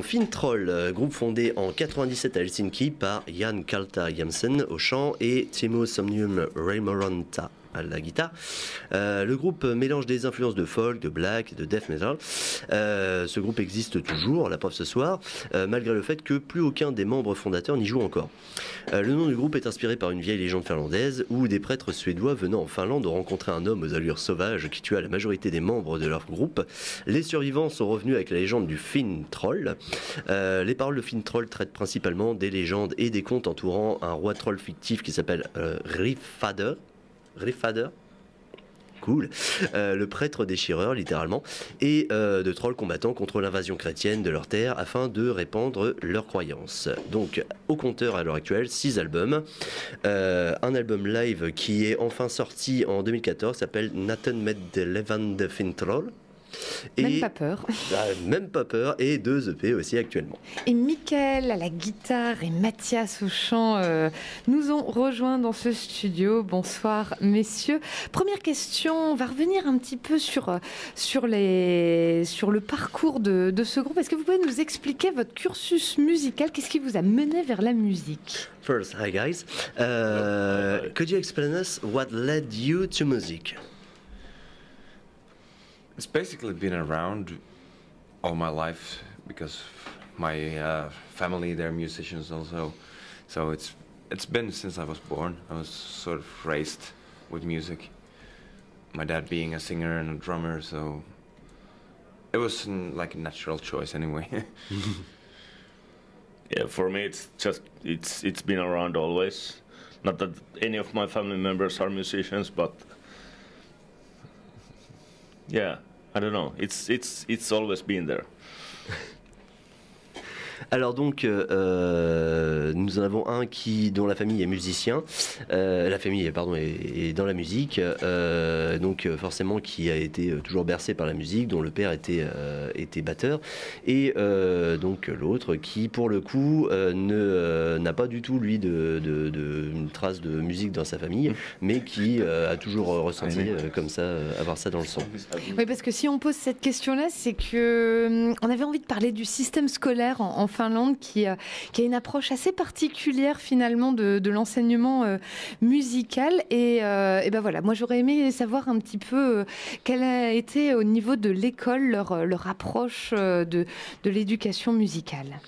Finntroll, groupe fondé en 97 à Helsinki par Jan Kalta Jansen au chant et Timo Somnium Raimoranta à la guitare. Le groupe mélange des influences de folk, de black, de death metal. Ce groupe existe toujours, la preuve ce soir, malgré le fait que plus aucun des membres fondateurs n'y joue encore. Le nom du groupe est inspiré par une vieille légende finlandaise où des prêtres suédois venant en Finlande ont rencontré un homme aux allures sauvages qui tua la majorité des membres de leur groupe. Les survivants sont revenus avec la légende du Finntroll. Les paroles de Finntroll traitent principalement des légendes et des contes entourant un roi troll fictif qui s'appelle Rifader. Cool. Le prêtre déchireur, littéralement, et de trolls combattant contre l'invasion chrétienne de leur terre afin de répandre leurs croyances. Donc, au compteur à l'heure actuelle, 6 albums. Un album live qui est enfin sorti en 2014, s'appelle Nathan med Levande Finntroll. Même pas peur. Même pas peur, et 2 EP aussi actuellement. Et Mickaël à la guitare et Mathias au chant nous ont rejoints dans ce studio. Bonsoir messieurs. Première question, on va revenir un petit peu sur le parcours de ce groupe. Est-ce que vous pouvez nous expliquer votre cursus musical? Qu'est-ce qui vous a mené vers la musique? First, hi guys. Could you explain us what led you to music? It's basically been around all my life because my family, they're musicians also. So it's been since I was born. I was sort of raised with music. My dad being a singer and a drummer, so it was like a natural choice anyway. Yeah, for me it's been around always. Not that any of my family members are musicians, but yeah, I don't know. It's always been there. Alors donc, nous en avons un dont la famille est musicien, la famille est dans la musique, donc forcément qui a été toujours bercé par la musique, dont le père était batteur, et donc l'autre qui pour le coup n'a pas du tout lui une trace de musique dans sa famille, mais qui a toujours ressenti comme ça, avoir ça dans le sang. Oui, parce que si on pose cette question-là, c'est que on avait envie de parler du système scolaire en Finlande qui a une approche assez particulière finalement de l'enseignement musical et ben voilà, moi j'aurais aimé savoir un petit peu quelle a été au niveau de l'école leur approche de l'éducation musicale.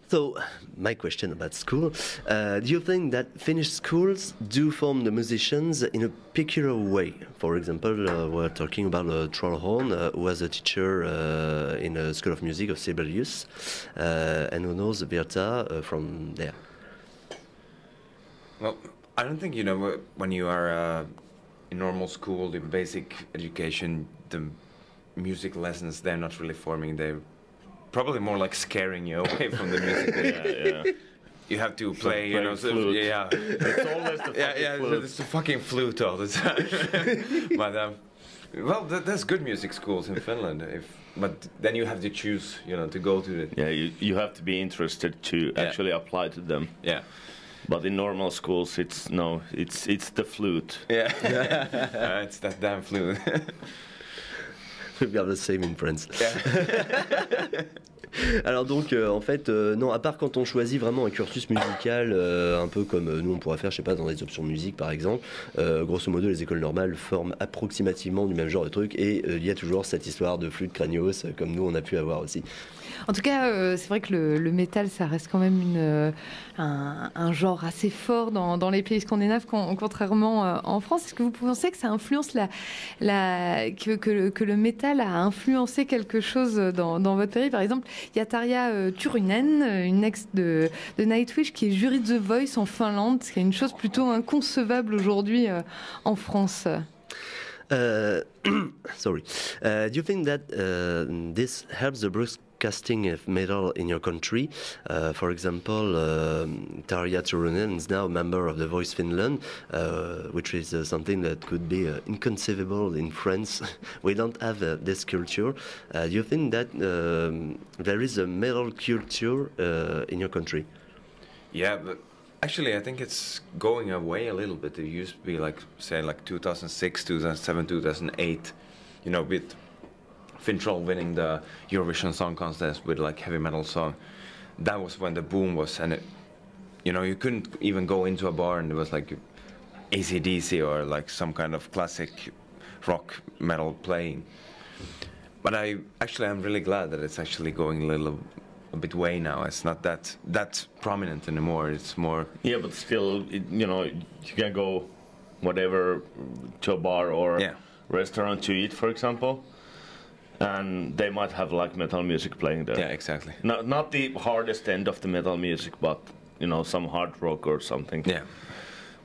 So, my question about school, do you think that Finnish schools do form the musicians in a peculiar way? For example, we're talking about Trollhorn, who was a teacher in a school of music of Sibelius, and who knows Virta from there. Well, I don't think, when you are in normal school, the basic education, the music lessons, they're not really forming, they're probably more like scaring you away from the music. Yeah. You have to play, flute. Yeah. It's always the fucking flute. It's the fucking flute all the time. But well, there's good music schools in Finland. But then you have to choose, to go to it. Yeah, you have to be interested to actually apply to them. Yeah. But in normal schools, it's the flute. Yeah. It's that damn flute. We have the same in France. Alors donc en fait non, à part quand on choisit vraiment un cursus musical un peu comme nous on pourrait faire, je sais pas, dans des options musique par exemple, grosso modo les écoles normales forment approximativement du même genre de truc et il y a toujours cette histoire de flûte cranios comme nous on a pu avoir aussi. En tout cas, c'est vrai que le métal, ça reste quand même un genre assez fort dans les pays scandinaves, contrairement en France. Est-ce que vous pensez que ça influence que le métal a influencé quelque chose dans votre pays? Par exemple, il y a Tarja Turunen, une ex de Nightwish, qui est jury de The Voice en Finlande, ce qui est une chose plutôt inconcevable aujourd'hui en France. Sorry. Do you think that this helps the broadcasting of metal in your country? For example, Tarja Turunen is now a member of The Voice Finland, which is something that could be inconceivable in France. We don't have this culture. Do you think that there is a metal culture in your country? Yeah, but actually I think it's going away a little bit. It used to be like 2006, 2007, 2008, with Finntroll winning the Eurovision Song Contest with like heavy metal song. That was when the boom was, and it, you know, you couldn't even go into a bar and it was like AC/DC or like some kind of classic rock metal playing. But I'm really glad that it's actually going a bit way now. It's not that prominent anymore. It's more. Yeah, but still, you know, you can go whatever to a bar or restaurant to eat, for example, and they might have like metal music playing there. Yeah, exactly. Not the hardest end of the metal music, but you know, some hard rock or something. Yeah.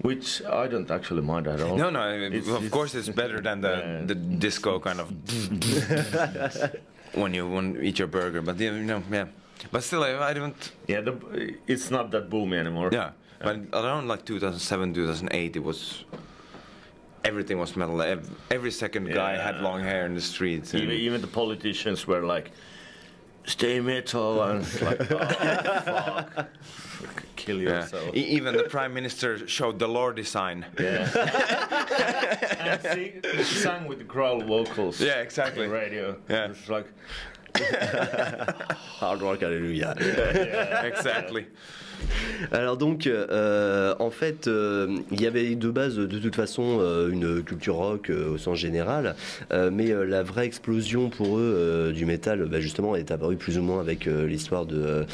Which I don't actually mind at all. No, of course it's better than the disco kind of when you eat your burger. But you know, yeah. But still, I don't. Yeah, it's not that boomy anymore. Yeah, but around like 2007, 2008, it was. Everything was metal. Every second guy had long hair in the streets. Even the politicians were like, "Stay metal," and it's like, "Oh, fuck, kill yourself." Even the prime minister showed the Lordi sign. Yeah. And sang with the growl vocals. Yeah, exactly. On the radio. Yeah, it's like hard rock, hallelujah. Yeah. Exactly. Alors donc, en fait, il y avait de base, de toute façon, une culture rock au sens général, mais la vraie explosion pour eux du métal, justement, est apparue plus ou moins avec l'histoire de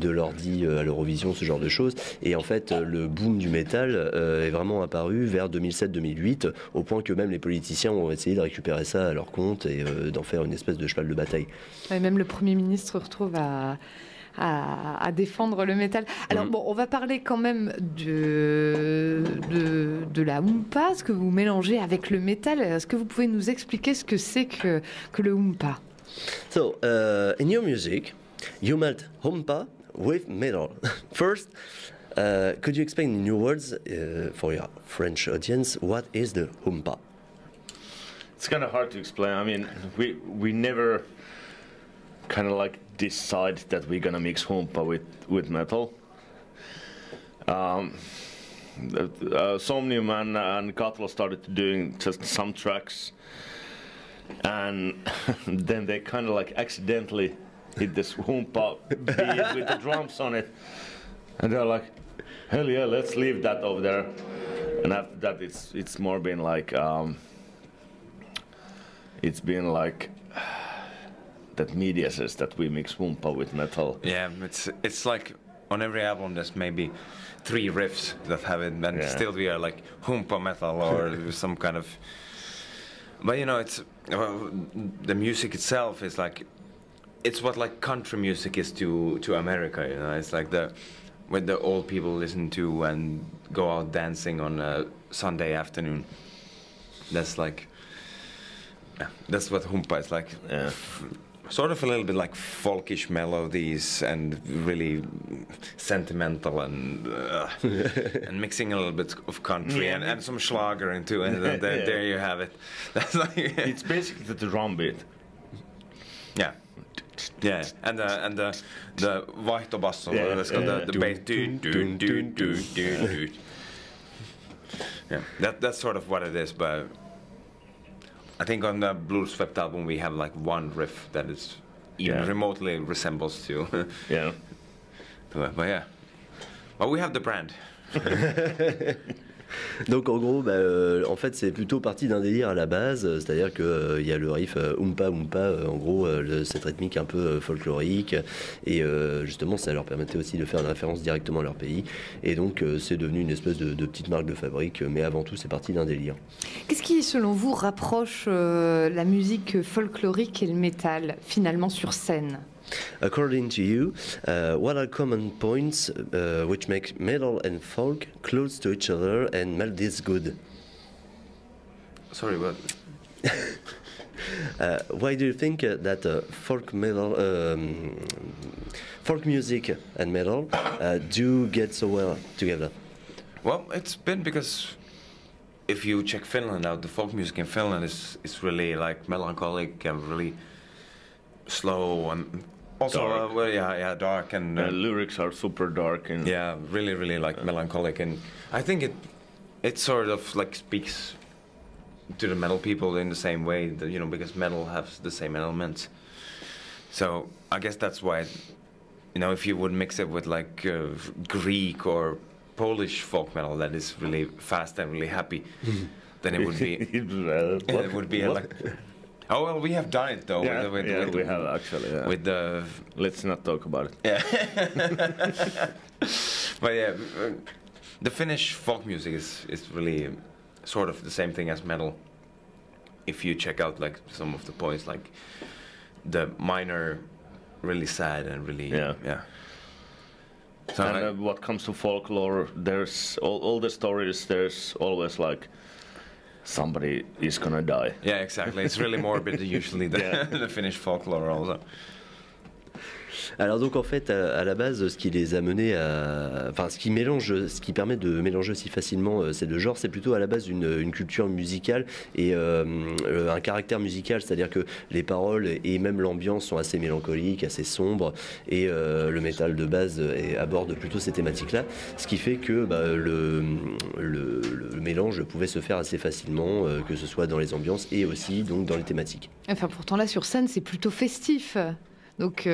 l'ordi à l'Eurovision, ce genre de choses. Et en fait, le boom du métal est vraiment apparu vers 2007-2008, au point que même les politiciens ont essayé de récupérer ça à leur compte et d'en faire une espèce de cheval de bataille. Et même le Premier ministre retrouve à défendre le métal. Alors bon, on va parler quand même de la oompa, ce que vous mélangez avec le métal. Est-ce que vous pouvez nous expliquer ce que c'est que le oompa? So, in your music, you melt oompa with metal. First, could you explain in your words for your French audience what is the oompa? It's kind of hard to explain. I mean, we never kind of like decide that we're gonna mix oompa with metal. Somnium and Katla started doing just some tracks, and then they kind of like accidentally hit this oompa beat with the drums on it, and they're like, hell yeah, let's leave that over there. And after that, it's more been like it's been like that media says that we mix oompa with metal. Yeah, it's like on every album there's maybe 3 riffs that have it, and still we are like oompa metal or some kind of. But you know, it's the music itself is like, it's what like country music is to America. You know, it's like what the old people listen to and go out dancing on a Sunday afternoon. That's like. Yeah, that's what oompa is like. Yeah. Sort of a little bit like folkish melodies and really sentimental and mixing a little bit of country and some Schlager into it. And there you have it. That's like it's basically the drum beat. Yeah. Yeah, and the vaihtobasso, let's go the bass. Yeah, that's sort of what it is, but. I think on the Blue Swept album we have like one riff that is even remotely resembles to. Yeah. But yeah. But we have the brand. Donc en gros, en fait c'est plutôt parti d'un délire à la base, c'est-à-dire qu'il y a le riff oompa oompa, en gros cette rythmique un peu folklorique, et justement ça leur permettait aussi de faire une référence directement à leur pays, et donc c'est devenu une espèce de petite marque de fabrique, mais avant tout c'est parti d'un délire. Qu'est-ce qui selon vous rapproche la musique folklorique et le métal finalement sur scène? According to you, what are common points which make metal and folk close to each other and melt this good? Sorry, what? Why do you think that folk music and metal do get so well together? Well, it's been because if you check Finland out, the folk music in Finland is really like melancholic and really slow and also dark. Dark and lyrics are super dark and really like melancholic, and I think it sort of like speaks to the metal people in the same way, that, you know, because metal has the same elements. So I guess that's why, you know, if you would mix it with like Greek or Polish folk metal that is really fast and really happy, then it would be it would be like. Oh well, we have done it though. Yeah, we have actually. Yeah. With the. Let's not talk about it. Yeah. But yeah, the Finnish folk music is really sort of the same thing as metal. If you check out like some of the points, like the minor, really sad and really yeah. So and what comes to folklore, there's all the stories. There's always like somebody is gonna die. Yeah, exactly. It's really morbid usually the Finnish folklore also. Alors donc en fait à la base ce qui les a menés à, enfin ce qui permet de mélanger aussi facilement ces deux genres, c'est plutôt à la base une culture musicale et un caractère musical, c'est-à-dire que les paroles et même l'ambiance sont assez mélancoliques, assez sombres, et le métal de base aborde plutôt ces thématiques-là, ce qui fait que le mélange pouvait se faire assez facilement, que ce soit dans les ambiances et aussi donc dans les thématiques. Enfin pourtant là sur scène c'est plutôt festif. Donc,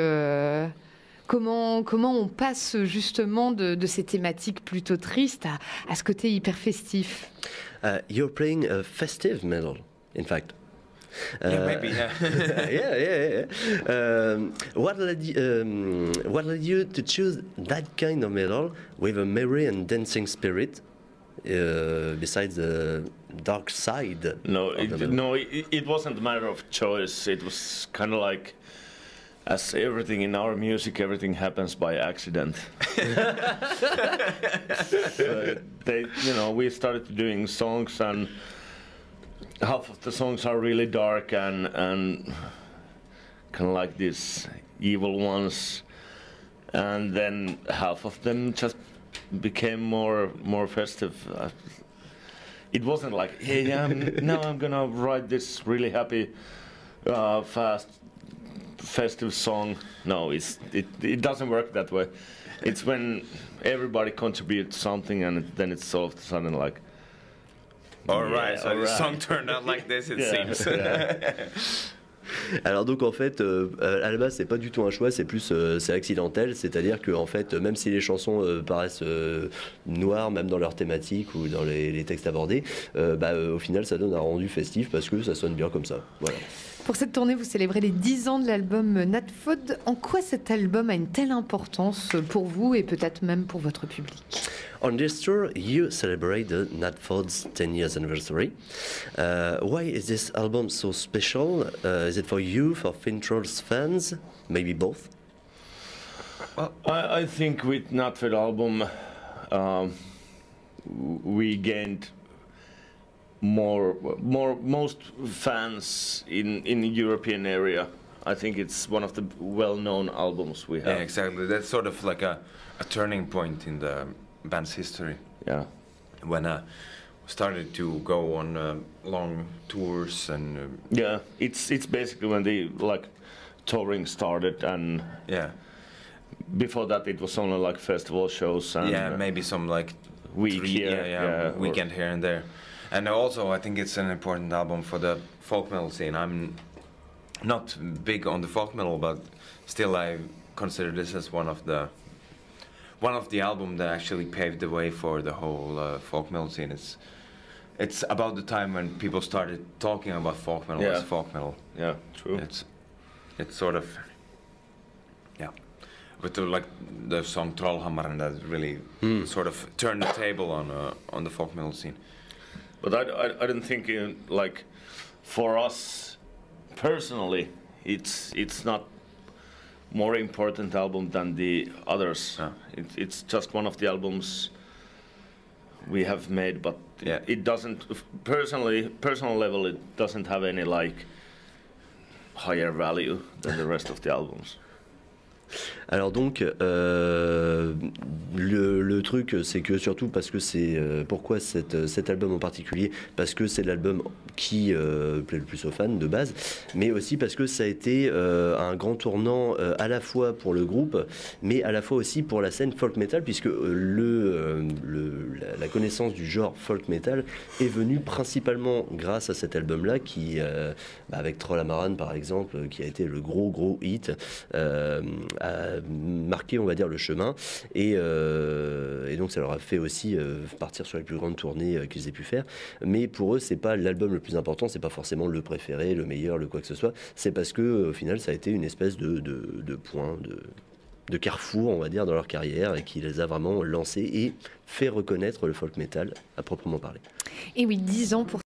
comment on passe justement de ces thématiques plutôt tristes à ce côté hyper festif? You're playing a festive metal, in fact. Yeah, maybe. Yeah. What led you to choose that kind of metal with a merry and dancing spirit, besides the dark side? It wasn't a matter of choice. It was kind of like, as everything in our music, everything happens by accident. We started doing songs, and half of the songs are really dark and kind of like these evil ones, and then half of them just became more festive. It wasn't like, hey, now I'm gonna write this really happy, fast, festive song. No, it doesn't work that way. It's when everybody contributes something, and then it's all of a sudden like, all right, so the song turned out like this, it seems. Yeah. Alors donc en fait à la base c'est pas du tout un choix, c'est plus c'est accidentel, c'est-à-dire que en fait même si les chansons paraissent noires même dans leur thématique ou dans les textes abordés, au final ça donne un rendu festif parce que ça sonne bien comme ça. Voilà. Pour cette tournée, vous célébrez les 10 ans de l'album Not Food. En quoi cet album a une telle importance pour vous et peut-être même pour votre public? On this tour, you celebrate the Not Food's 10 years anniversary. Why is this album so special? Is it for you, for Finntroll's fans? Maybe both? Well, I think with Not Food album, we gained most fans in the European area. I think it's one of the well-known albums we have. Yeah, exactly. That's sort of like a turning point in the band's history. Yeah. When started to go on long tours and. Yeah, it's basically when the touring started, and before that it was only like festival shows and maybe some like weekend here and there. And also, I think it's an important album for the folk metal scene. I'm not big on the folk metal, but still, I consider this as one of the albums that actually paved the way for the whole folk metal scene. It's about the time when people started talking about folk metal as folk metal. Yeah, true. It's sort of with the song Trollhammaren that really sort of turned the table on the folk metal scene. But I don't think for us personally, it's not more important album than the others. It's just one of the albums we have made, but it doesn't personal level. It doesn't have any higher value than the rest of the albums. Alors donc, le truc, c'est que surtout parce que c'est... pourquoi cet album en particulier? Parce que c'est l'album qui plaît le plus aux fans de base, mais aussi parce que ça a été un grand tournant à la fois pour le groupe, mais à la fois aussi pour la scène folk metal, puisque la connaissance du genre folk metal est venue principalement grâce à cet album-là, qui, avec Troll Amaran par exemple, qui a été le gros hit, a marqué, on va dire, le chemin, et donc ça leur a fait aussi partir sur les plus grandes tournées qu'ils aient pu faire. Mais pour eux, c'est pas l'album le plus important, c'est pas forcément le préféré, le meilleur, le quoi que ce soit. C'est parce que au final, ça a été une espèce de point, de carrefour, on va dire, dans leur carrière, et qui les a vraiment lancés et fait reconnaître le folk metal à proprement parler. Et oui, 10 ans pour